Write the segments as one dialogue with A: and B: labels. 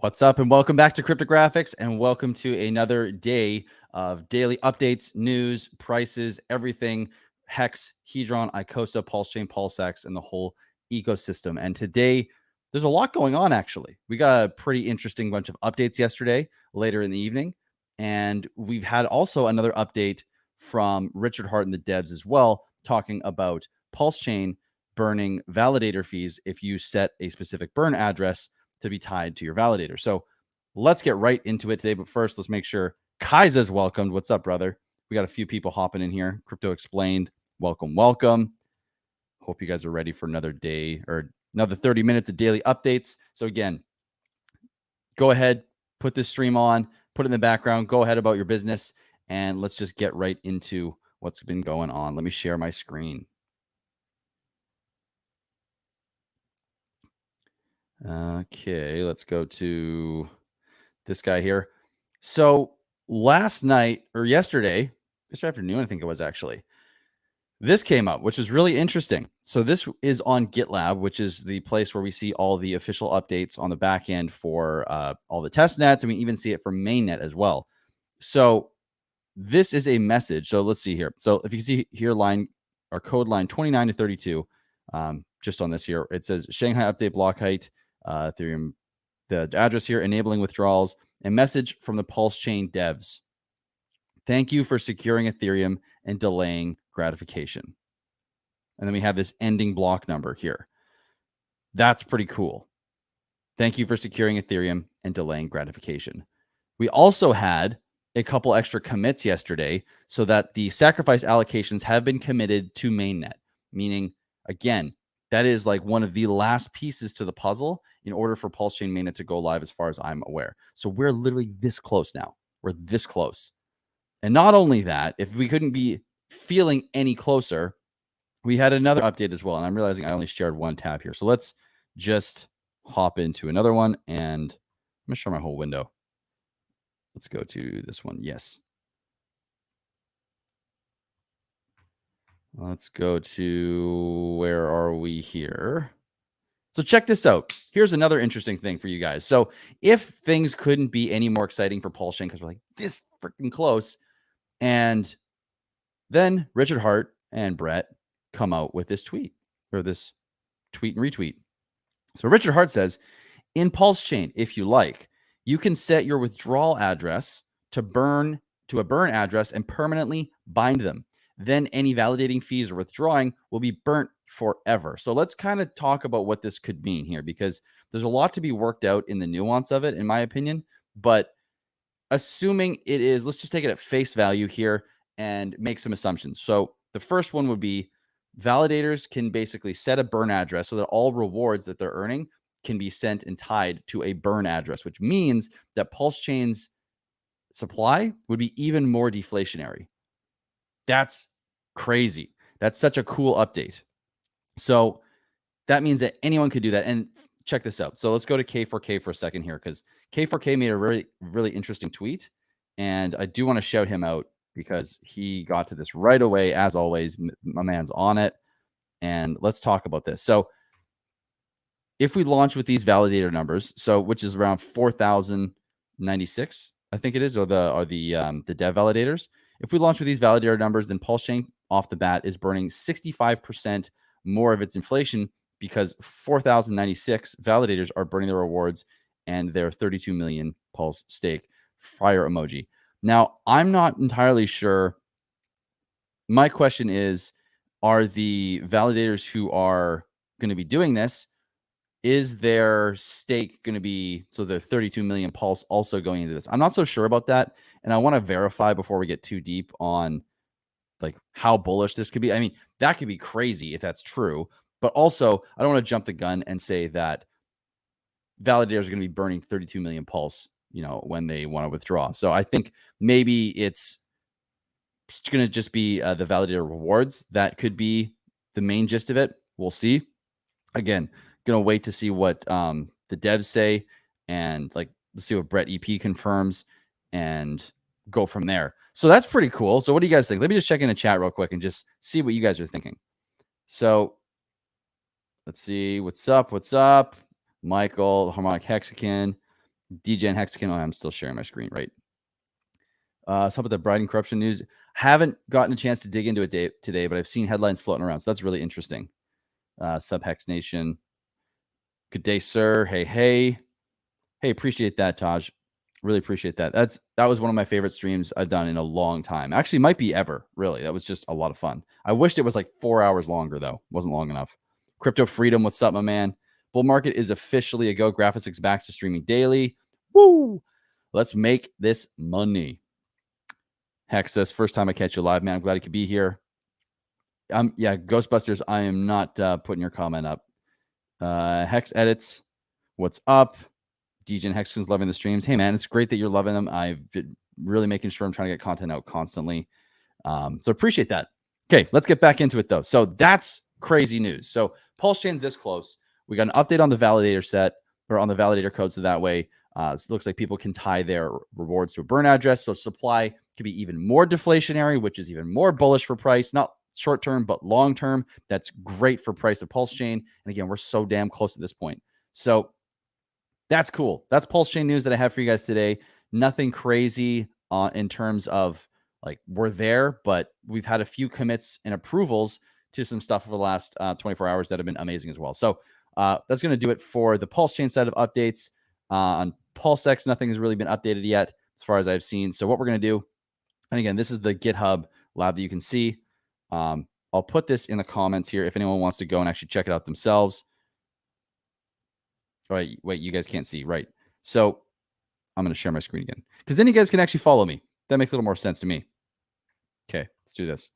A: What's up, and welcome back to Cryptographics, and welcome to another day of daily updates, news, prices, everything Hex, Hedron, Icosa, Pulsechain, Pulsex, and the whole ecosystem. And today, there's a lot going on, actually. We got a pretty interesting bunch of updates yesterday, later in the evening, and we've had also another update from Richard Hart and the devs as well, talking about Pulsechain burning validator fees if you set a specific burn address to be tied to your validator. So let's get right into it today. But first, let's make sure Kaiza's welcomed. What's up, brother? We got a few people hopping in here. Crypto Explained. Welcome, welcome. Hope you guys are ready for another day or another 30 minutes of daily updates. So again, go ahead, put this stream on, put it in the background, go ahead about your business, and let's just get right into what's been going on. Let me share my screen. Okay, let's go to this guy here. So last night or yesterday afternoon, I think it was actually, this came up, which is really interesting. So this is on GitLab, which is the place where we see all the official updates on the back end for all the test nets. And we even see it for mainnet as well. So this is a message. So let's see here. So if you see here, code line 29 to 32, just on this here, it says Shanghai update block height, Ethereum, the address here, enabling withdrawals, a message from the Pulsechain devs. Thank you for securing Ethereum and delaying gratification. And then we have this ending block number here. That's pretty cool. Thank you for securing Ethereum and delaying gratification. We also had a couple extra commits yesterday so that the sacrifice allocations have been committed to mainnet, meaning, again, that is like one of the last pieces to the puzzle in order for Pulsechain mainnet to go live as far as I'm aware. So we're literally this close now. We're this close. And not only that, if we couldn't be feeling any closer, we had another update as well. And I'm realizing I only shared one tab here. So let's just hop into another one. And I'm going to share my whole window. Let's go to this one. Yes. Let's go to, where are we here? So check this out. Here's another interesting thing for you guys. So if things couldn't be any more exciting for Pulsechain because we're like this freaking close, and then Richard Hart and Brett come out with this tweet and retweet. So Richard Hart says, in Pulsechain, if you like, you can set your withdrawal address to a burn address and permanently bind them. Then any validating fees or withdrawing will be burnt forever. So let's kind of talk about what this could mean here, because there's a lot to be worked out in the nuance of it, in my opinion. But assuming it is, let's just take it at face value here and make some assumptions. So the first one would be validators can basically set a burn address so that all rewards that they're earning can be sent and tied to a burn address, which means that Pulsechain's supply would be even more deflationary. That's crazy. That's such a cool update. So that means that anyone could do that. And check this out. So let's go to K4K for a second here, because K4K made a really, really interesting tweet. And I do want to shout him out because he got to this right away. As always, my man's on it. And let's talk about this. So if we launch with these validator numbers, so which is around 4,096, I think it is, or the dev validators. If we launch with these validator numbers, then Pulsechain off the bat is burning 65% more of its inflation, because 4,096 validators are burning their rewards and their 32 million Pulse stake. Fire emoji. Now, I'm not entirely sure. My question is, are the validators who are going to be doing this, is their stake going to be, so the 32 million Pulse also going into this? I'm not so sure about that. And I want to verify before we get too deep on like how bullish this could be. I mean, that could be crazy if that's true. But also, I don't want to jump the gun and say that validators are going to be burning 32 million Pulse, when they want to withdraw. So I think maybe it's going to just be the validator rewards. That could be the main gist of it. We'll see. Again, going to wait to see what the devs say, and let's see what Brett EP confirms and go from there. So that's pretty cool. So what do you guys think? Let me just check in the chat real quick and just see what you guys are thinking. So let's see. What's up? Michael, Harmonic Hexagon. DJ and Hexagon. Oh, I'm still sharing my screen, right? So how about the Biden corruption news? Haven't gotten a chance to dig into it today, but I've seen headlines floating around. So that's really interesting. Subhex Nation. Good day, sir. Hey, hey. Hey, appreciate that, Taj. Really appreciate that. That was one of my favorite streams I've done in a long time. Actually, might be ever, really. That was just a lot of fun. I wished it was like 4 hours longer, though. Wasn't long enough. Crypto Freedom, what's up, my man? Bull market is officially a go. Graphics back to streaming daily. Woo! Let's make this money. Hex says, first time I catch you live, man. I'm glad you could be here. Yeah, Ghostbusters, I am not putting your comment up. Hex Edits, what's up? DJ and Hexagon's loving the streams. Hey, man, it's great that you're loving them. I've been really making sure I'm trying to get content out constantly. So appreciate that. Okay, let's get back into it, though. So that's crazy news. So Pulsechain's this close. We got an update on the validator set or on the validator code. So that way, it looks like people can tie their rewards to a burn address. So supply could be even more deflationary, which is even more bullish for price, not short term, but long term. That's great for price of Pulsechain. And again, we're so damn close at this point. So that's cool. That's Pulsechain news that I have for you guys today. Nothing crazy in terms of like we're there, but we've had a few commits and approvals to some stuff over the last 24 hours that have been amazing as well. So that's going to do it for the Pulsechain side of updates. On PulseX, nothing has really been updated yet as far as I've seen. So what we're going to do, and again, this is the GitHub lab that you can see. I'll put this in the comments here if anyone wants to go and actually check it out themselves. All right, wait, you guys can't see, right? So I'm going to share my screen again because then you guys can actually follow me. That makes a little more sense to me. Okay, let's do this.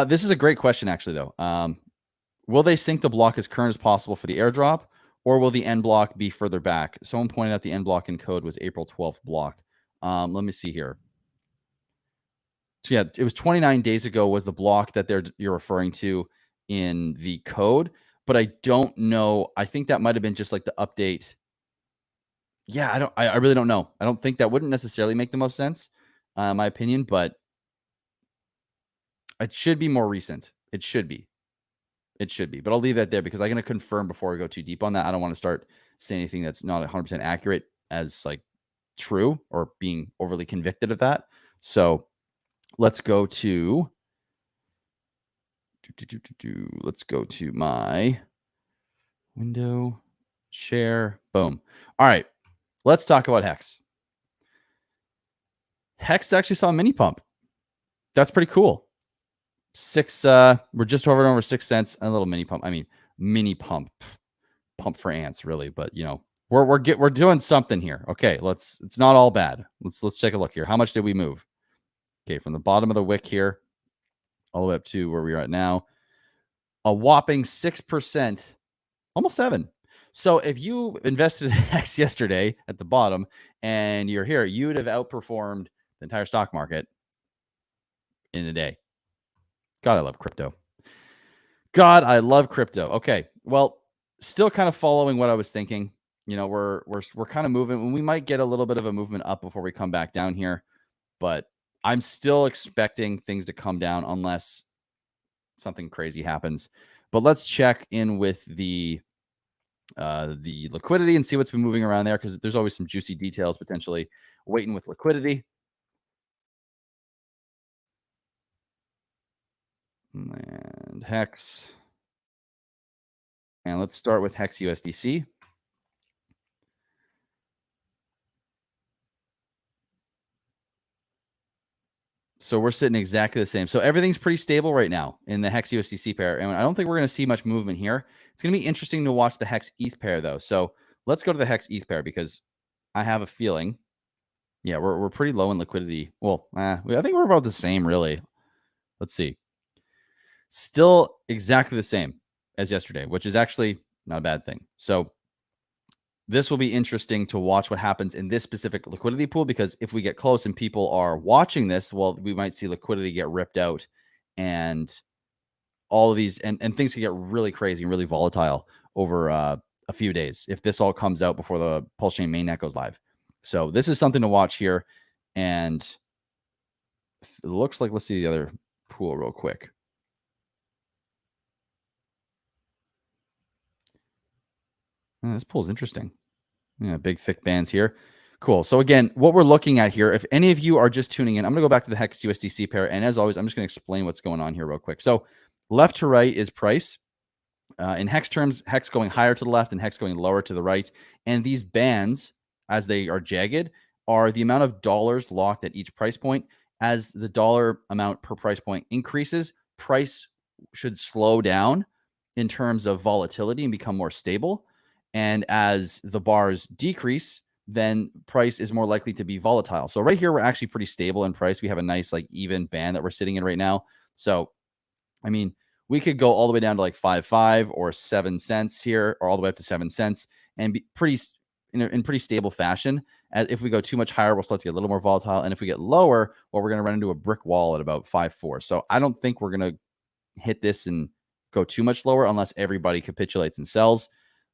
A: This is a great question, actually, though. Will they sync the block as current as possible for the airdrop, or will the end block be further back? Someone pointed out the end block in code was April 12th block. Let me see here. So yeah, it was 29 days ago was the block that you're referring to in the code, but I don't know. I think that might have been just like the update. Yeah, I really don't know. I don't think that wouldn't necessarily make the most sense, my opinion, but it should be more recent. It should be. It should be. But I'll leave that there because I'm going to confirm before I go too deep on that. I don't want to start saying anything that's not 100% accurate as like true or being overly convicted of that. So let's go to let's go to my window, share, boom. All right, let's talk about Hex. Hex actually saw a mini pump. That's pretty cool. We're just over 6 cents. A little mini pump. I mean, mini pump for ants, really. But you know, we're doing something here. Okay, it's not all bad. Let's take a look here. How much did we move? Okay, from the bottom of the wick here, all the way up to where we are at now, a whopping 6%, almost 7. So if you invested in Hex yesterday at the bottom and you're here, you'd have outperformed the entire stock market in a day. God, I love crypto. God, I love crypto. Okay, well, still kind of following what I was thinking. You know, we're kind of moving. We might get a little bit of a movement up before we come back down here, but I'm still expecting things to come down unless something crazy happens. But let's check in with the liquidity and see what's been moving around there because there's always some juicy details potentially waiting with liquidity. And Hex. And let's start with Hex USDC. So we're sitting exactly the same. So everything's pretty stable right now in the Hex USDC pair. And I don't think we're going to see much movement here. It's going to be interesting to watch the Hex ETH pair, though. So let's go to the Hex ETH pair because I have a feeling, yeah, we're pretty low in liquidity. Well, I think we're about the same, really. Let's see. Still exactly the same as yesterday, which is actually not a bad thing. So this will be interesting to watch what happens in this specific liquidity pool, because if we get close and people are watching this, well, we might see liquidity get ripped out and all of these and things can get really crazy and really volatile over a few days if this all comes out before the Pulsechain mainnet goes live. So this is something to watch here. And it looks like, let's see the other pool real quick. This pool is interesting. Yeah, big thick bands here. Cool. So again, what we're looking at here, if any of you are just tuning in, I'm going to go back to the Hex USDC pair. And as always, I'm just going to explain what's going on here real quick. So left to right is price. In Hex terms, Hex going higher to the left and Hex going lower to the right. And these bands, as they are jagged, are the amount of dollars locked at each price point. As the dollar amount per price point increases, price should slow down in terms of volatility and become more stable. And as the bars decrease, then price is more likely to be volatile. So right here, we're actually pretty stable in price. We have a nice like even band that we're sitting in right now. So, I mean, we could go all the way down to like 5.5 or 7 cents here, or all the way up to 7 cents, and be pretty in pretty stable fashion. As if we go too much higher, we'll start to get a little more volatile, and if we get lower, well, we're going to run into a brick wall at about 5.4. So I don't think we're going to hit this and go too much lower unless everybody capitulates and sells.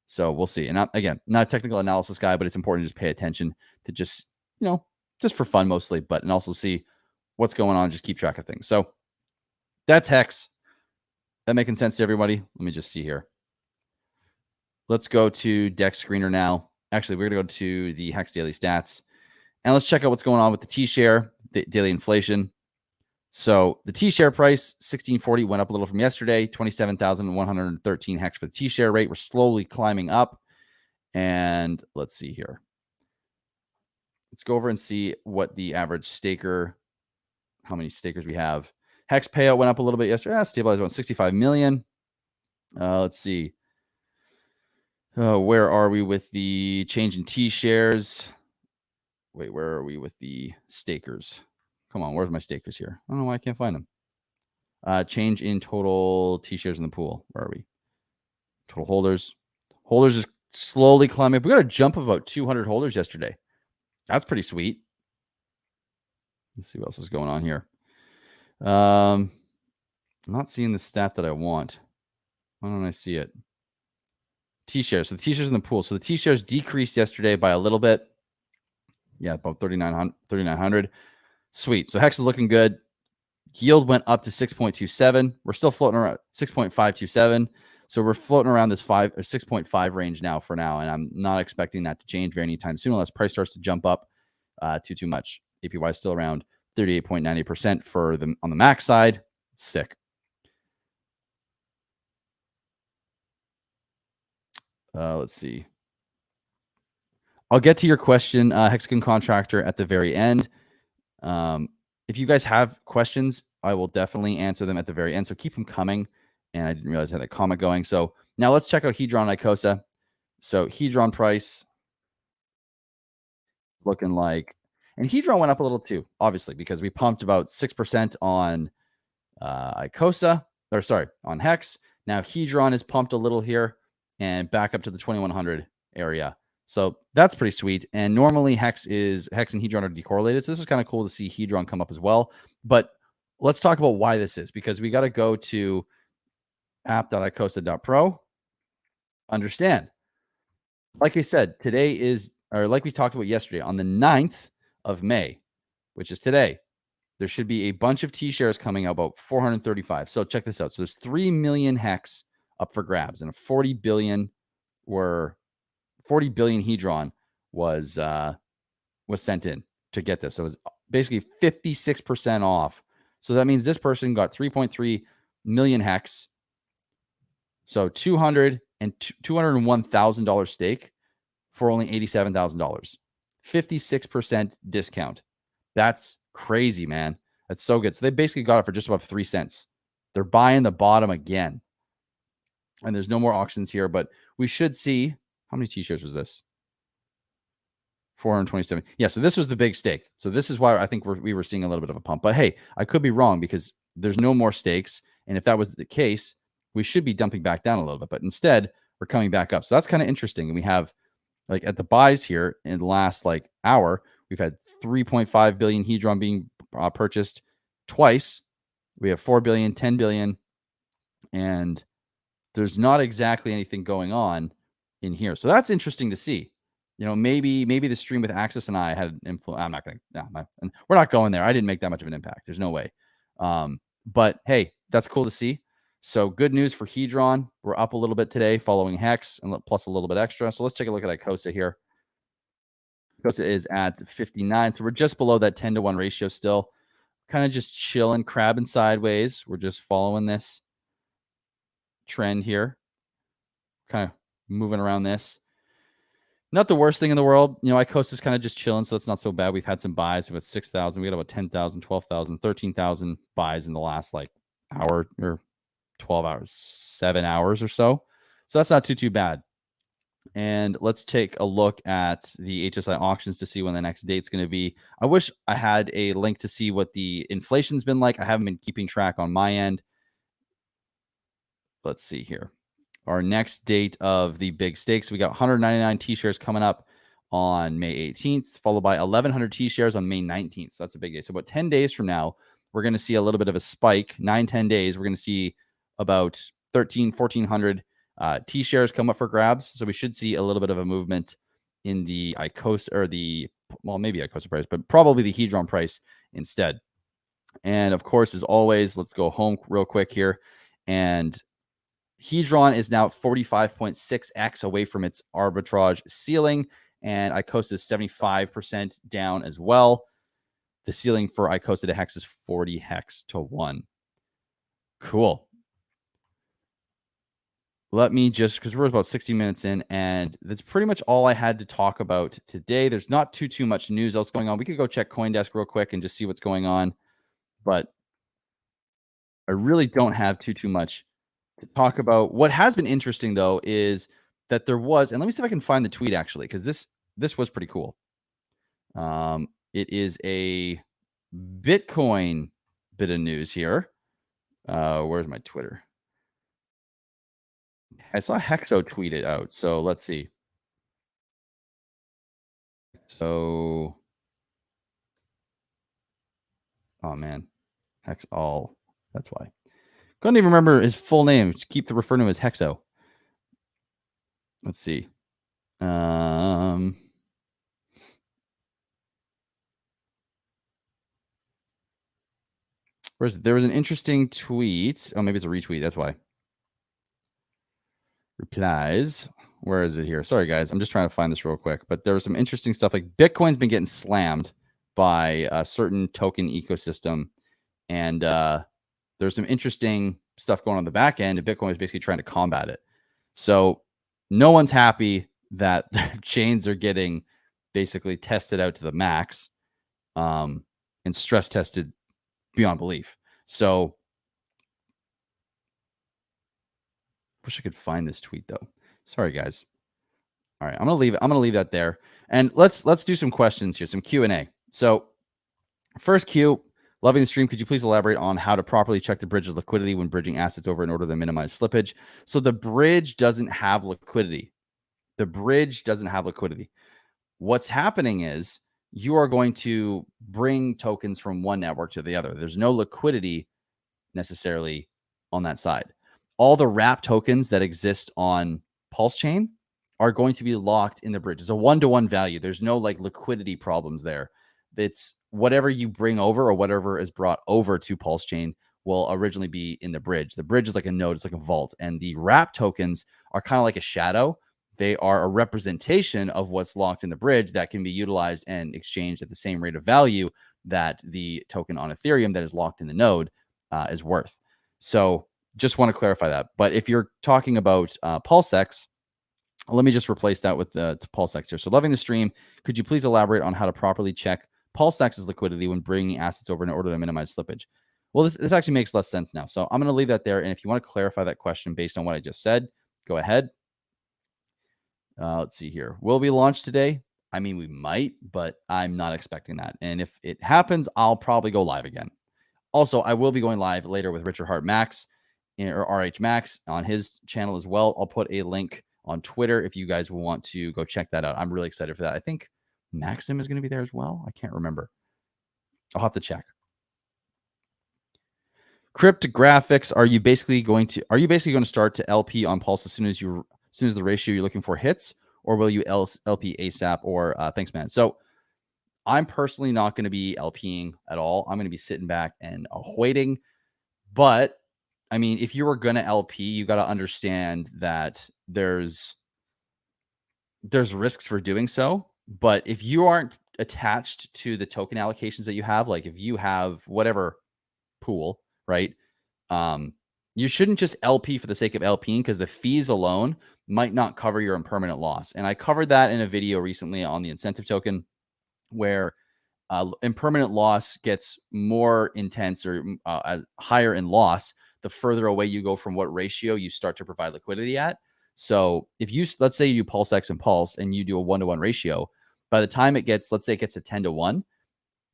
A: So we'll see. And again, not a technical analysis guy, but it's important to just pay attention to just, just for fun mostly, but and also see what's going on. Just keep track of things. So that's Hex. That making sense to everybody? Let me just see here. Let's go to Dex Screener now. Actually, we're going to go to the Hex Daily Stats. And let's check out what's going on with the T-share, daily inflation. So the T-share price, 1640, went up a little from yesterday, 27,113 Hex for the T-share rate. We're slowly climbing up. And let's see here. Let's go over and see what the average staker, how many stakers we have. Hex payout went up a little bit yesterday. Stabilized around 65 million. Let's see. Where are we with the change in T-shares? Wait, where are we with the stakers? Come on, where's my stakers here? I don't know why I can't find them. Change in total T-shares in the pool. Where are we? Total holders. Holders is slowly climbing. We got a jump of about 200 holders yesterday. That's pretty sweet. Let's see what else is going on here. I'm not seeing the stat that I want. Why don't I see it? T-shares. So the T-shares in the pool. So the T-shares decreased yesterday by a little bit. Yeah, about 3,900. Sweet. So Hex is looking good. Yield went up to 6.27. We're still floating around 6.527. So we're floating around this 5 or 6.5 range now for now. And I'm not expecting that to change very anytime soon unless price starts to jump up too much. APY is still around 38.90% for the on the max side. It's sick. Let's see. I'll get to your question, Hexagon Contractor, at the very end. If you guys have questions, I will definitely answer them at the very end. So keep them coming. And I didn't realize I had that comment going. So now let's check out Hedron and Icosa. So Hedron price looking like, and Hedron went up a little too, obviously, because we pumped about 6% on Icosa, or sorry, on Hex. Now Hedron is pumped a little here and back up to the 2100 area. So that's pretty sweet. And normally Hex and Hedron are decorrelated. So this is kind of cool to see Hedron come up as well. But let's talk about why this is, because we got to go to app.icosa.pro. Understand. Like I said, today is, or like we talked about yesterday, on the 9th of May, which is today, there should be a bunch of T-shares coming out, about 435. So check this out. So there's 3 million Hex up for grabs, and 40 billion Hedron was sent in to get this. So it was basically 56% off. So that means this person got 3.3 million Hex. So $201,000 stake for only $87,000. 56% discount. That's crazy, man. That's so good. So they basically got it for just above 3 cents. They're buying the bottom again. And there's no more auctions here, but we should see, how many T-shares was this? 427. Yeah, so this was the big stake. So this is why I think we were seeing a little bit of a pump. But hey, I could be wrong because there's no more stakes. And if that was the case, we should be dumping back down a little bit. But instead, we're coming back up. So that's kind of interesting. And we have, like, at the buys here in the last hour, we've had 3.5 billion Hedron being purchased twice. We have 4 billion, 10 billion, and there's not exactly anything going on in here. So that's interesting to see. Maybe the stream with Axis and I had an influence. I'm not going to, we're not going there. I didn't make that much of an impact. There's no way. But hey, that's cool to see. So good news for hedron. We're up a little bit today following hex and plus a little bit extra. So let's take a look at icosa here. Icosa is at 59. So we're just below that 10-to-1 ratio still. Kind of just chilling, crabbing sideways. We're just following this trend here. Kind of moving around this. Not the worst thing in the world. Icosa is kind of just chilling, so it's not so bad. We've had some buys with 6,000. We got about 10,000, 12,000, 13,000 buys in the last hour or 12 hours, 7 hours or so. So that's not too bad. And let's take a look at the HSI auctions to see when the next date's going to be. I wish I had a link to see what the inflation's been like. I haven't been keeping track on my end. Let's see here. Our next date of the big stakes, we got 199 T-shares coming up on May 18th, followed by 1,100 T-shares on May 19th. So that's a big day. So about 10 days from now, we're going to see a little bit of a spike. 9-10 days, we're going to see about 1,400 T-shares come up for grabs. So we should see a little bit of a movement in the icosa or maybe icosa price, but probably the hedron price instead. And of course, as always, let's go home real quick here. And hedron is now 45.6x away from its arbitrage ceiling, and icosa is 75% down as well. The ceiling for icosa to hex is 40 hex to 1. Cool. Let me just, because we're about 60 minutes in, and that's pretty much all I had to talk about today. There's not too much news else going on. We could go check CoinDesk real quick and just see what's going on, but I really don't have too much to talk about. What has been interesting, though, is that there was, and let me see if I can find the tweet, actually, because this was pretty cool. It is a Bitcoin bit of news here. Where's my Twitter? I saw Hexo tweet it out, so let's see. So, oh man, Hex all. That's why. Couldn't even remember his full name. Just keep referring to him as Hexo. Let's see. There was an interesting tweet. Oh, maybe it's a retweet. That's why. Replies. Where is it here? Sorry, guys. I'm just trying to find this real quick. But there was some interesting stuff. Like Bitcoin's been getting slammed by a certain token ecosystem. And there's some interesting stuff going on the back end. And Bitcoin is basically trying to combat it. So no one's happy that chains are getting basically tested out to the max and stress tested beyond belief. So wish I could find this tweet though. Sorry, guys. All right, I'm gonna leave that there, and let's do some questions here, some Q&A. So, first Q, loving the stream. Could you please elaborate on how to properly check the bridge's liquidity when bridging assets over in order to minimize slippage? So the bridge doesn't have liquidity. The bridge doesn't have liquidity. What's happening is you are going to bring tokens from one network to the other. There's no liquidity necessarily on that side. All the wrap tokens that exist on Pulsechain are going to be locked in the bridge. It's a one-to-one value. There's no liquidity problems there. It's whatever you bring over or whatever is brought over to Pulsechain will originally be in the bridge. The bridge is like a node, it's like a vault. And the wrap tokens are kind of like a shadow. They are a representation of what's locked in the bridge that can be utilized and exchanged at the same rate of value that the token on Ethereum that is locked in the node is worth. So just want to clarify that. But if you're talking about Pulsex, let me just replace that with the Pulsex here. So loving the stream. Could you please elaborate on how to properly check Pulsex's liquidity when bringing assets over in order to minimize slippage? Well, this actually makes less sense now. So I'm going to leave that there. And if you want to clarify that question based on what I just said, go ahead. Let's see here. Will we launch today? I mean, we might, but I'm not expecting that. And if it happens, I'll probably go live again. Also, I will be going live later with Richard Hart Max or RH Max on his channel as well. I'll put a link on Twitter if you guys want to go check that out. I'm really excited for that. I think Maxim is going to be there as well. I can't remember. I'll have to check. Cryptographics. Are you basically going to start to LP on Pulse as soon as the ratio you're looking for hits, or will you LP ASAP? Or thanks, man. So I'm personally not going to be LPing at all. I'm going to be sitting back and waiting. But I mean, if you were going to LP, you got to understand that there's risks for doing so. But if you aren't attached to the token allocations that you have, like if you have whatever pool, right? You shouldn't just LP for the sake of LPing, because the fees alone might not cover your impermanent loss. And I covered that in a video recently on the incentive token, where impermanent loss gets more intense or higher in loss the further away you go from what ratio you start to provide liquidity at. So if you, let's say you do PulseX and Pulse and you do a 1-to-1 ratio, by the time it gets, let's say it gets to 10-to-1,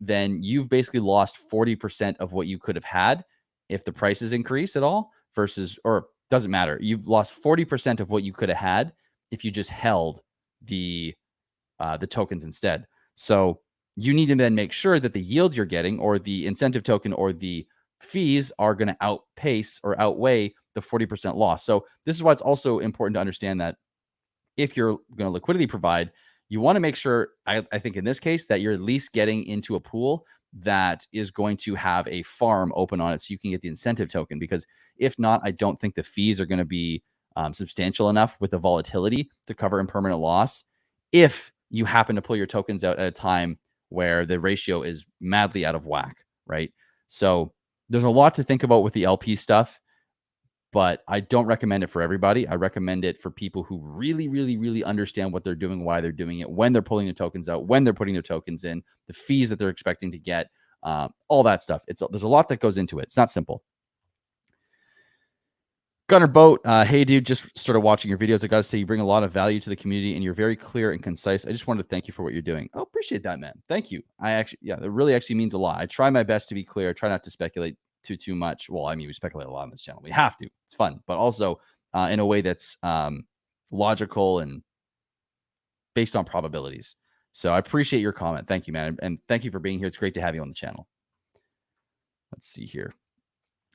A: then you've basically lost 40% of what you could have had if the prices increase at all, versus, or doesn't matter. You've lost 40% of what you could have had if you just held the tokens instead. So you need to then make sure that the yield you're getting, or the incentive token, or the fees are going to outpace or outweigh the 40% loss. So this is why it's also important to understand that if you're going to liquidity provide, you want to make sure, I think in this case, that you're at least getting into a pool that is going to have a farm open on it so you can get the incentive token. Because if not, I don't think the fees are going to be substantial enough with the volatility to cover impermanent loss if you happen to pull your tokens out at a time where the ratio is madly out of whack, right? So there's a lot to think about with the LP stuff, but I don't recommend it for everybody. I recommend it for people who really, really, really understand what they're doing, why they're doing it, when they're pulling their tokens out, when they're putting their tokens in, the fees that they're expecting to get, all that stuff. There's a lot that goes into it. It's not simple. Gunner Boat, hey dude, just started watching your videos. I got to say, you bring a lot of value to the community and you're very clear and concise. I just wanted to thank you for what you're doing. Oh, appreciate that, man. Thank you. It really actually means a lot. I try my best to be clear. I try not to speculate too much. Well, I mean, we speculate a lot on this channel. We have to. It's fun, but also in a way that's logical and based on probabilities. So I appreciate your comment. Thank you, man. And thank you for being here. It's great to have you on the channel. Let's see here.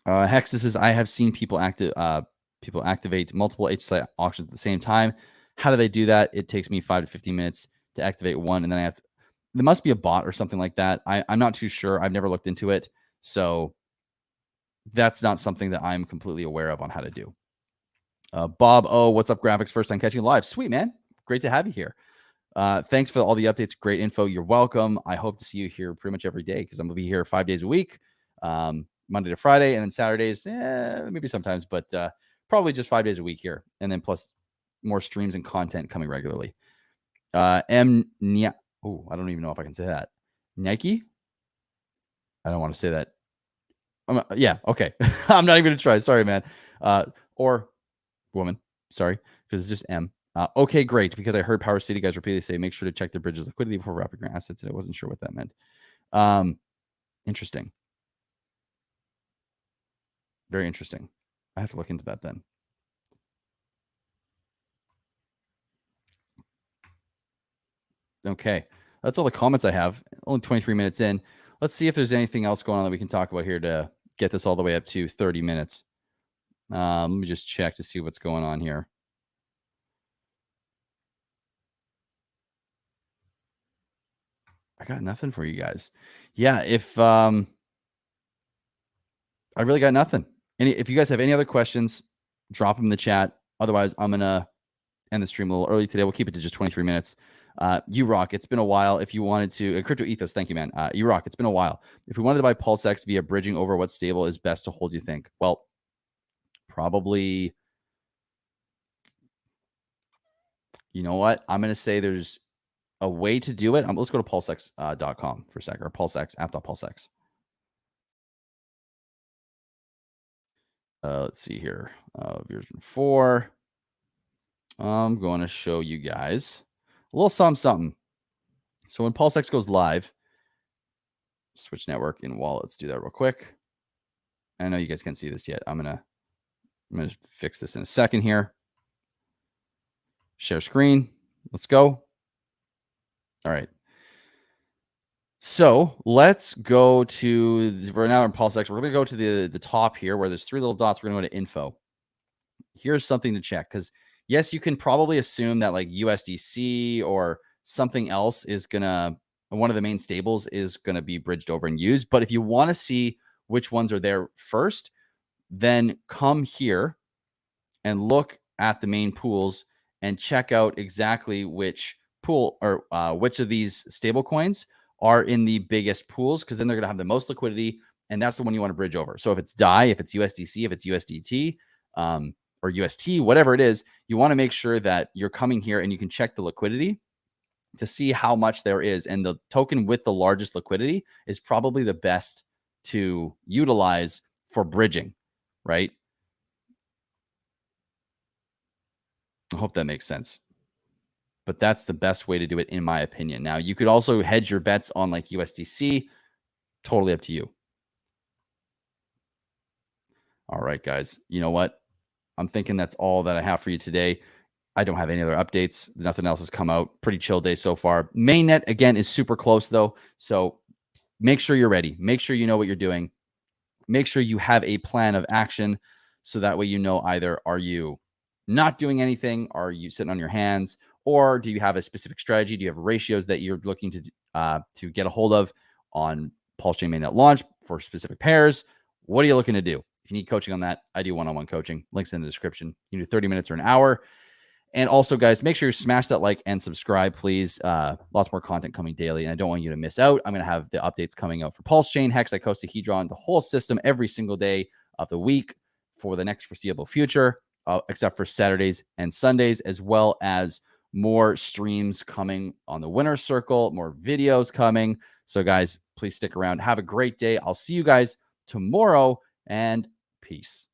A: Hexus says, I have seen people activate multiple HSI auctions at the same time. How do they do that? It takes me 5 to 15 minutes to activate one, and then I have to, there must be a bot or something like that. I'm not too sure. I've never looked into it. So that's not something that I'm completely aware of on how to do. Bob, what's up, graphics? First time catching live. Sweet, man. Great to have you here. Thanks for all the updates. Great info. You're welcome. I hope to see you here pretty much every day, because I'm going to be here 5 days a week. Monday to Friday, and then Saturdays, maybe sometimes, but probably just 5 days a week here, and then plus more streams and content coming regularly. I don't even know if I can say that. Nike? I don't want to say that. Yeah, okay. I'm not even gonna try. Sorry, man. Or woman. Sorry, because it's just M. Okay, great. Because I heard Power City guys repeatedly say, make sure to check their bridges liquidity before wrapping your assets, and I wasn't sure what that meant. Interesting. Very interesting. I have to look into that then. Okay. That's all the comments I have. Only 23 minutes in. Let's see if there's anything else going on that we can talk about here to get this all the way up to 30 minutes. Let me just check to see what's going on here. I got nothing for you guys. Yeah, if I really got nothing. If you guys have any other questions, drop them in the chat. Otherwise, I'm gonna end the stream a little early today. We'll keep it to just 23 minutes. You rock. It's been a while. If you wanted to, Crypto Ethos, thank you, man. You rock. It's been a while. If we wanted to buy PulseX via bridging over, what stable is best to hold, you think? Well, probably, you know what? I'm going to say there's a way to do it. Let's go to pulsex.com for a second, or PulseX, app.pulsex. Let's see here. Version 4. I'm going to show you guys a little something. So when PulseX goes live, switch network in wallet. Let's do that real quick. I know you guys can't see this yet. I'm gonna fix this in a second here. Share screen. Let's go. All right. So let's go to, we're now in PulseX. We're going to go to the top here where there's 3 little dots. We're going to go to info. Here's something to check, because yes, you can probably assume that like USDC or something else is going to, one of the main stables is going to be bridged over and used. But if you want to see which ones are there first, then come here and look at the main pools and check out exactly which pool or which of these stable coins are in the biggest pools, because then they're going to have the most liquidity, and that's the one you want to bridge over. So if it's DAI, if it's USDC, if it's USDT, or UST, whatever it is, you want to make sure that you're coming here and you can check the liquidity to see how much there is. And the token with the largest liquidity is probably the best to utilize for bridging, right? I hope that makes sense. But that's the best way to do it, in my opinion. Now, you could also hedge your bets on like USDC. Totally up to you. All right, guys. You know what? I'm thinking that's all that I have for you today. I don't have any other updates. Nothing else has come out. Pretty chill day so far. Mainnet, again, is super close, though. So make sure you're ready. Make sure you know what you're doing. Make sure you have a plan of action, so that way you know, either are you not doing anything, are you sitting on your hands, or do you have a specific strategy? Do you have ratios that you're looking to get a hold of on Pulsechain mainnet launch for specific pairs? What are you looking to do? If you need coaching on that, I do one-on-one coaching. Links in the description. You can do 30 minutes or an hour. And also, guys, make sure you smash that like and subscribe, please. Lots more content coming daily, and I don't want you to miss out. I'm going to have the updates coming out for Pulsechain, Hex, Icosa, Hedron, the whole system every single day of the week for the next foreseeable future, except for Saturdays and Sundays, as well as more streams coming on the winner circle, more videos coming. So, guys, please stick around. Have a great day. I'll see you guys tomorrow, and peace.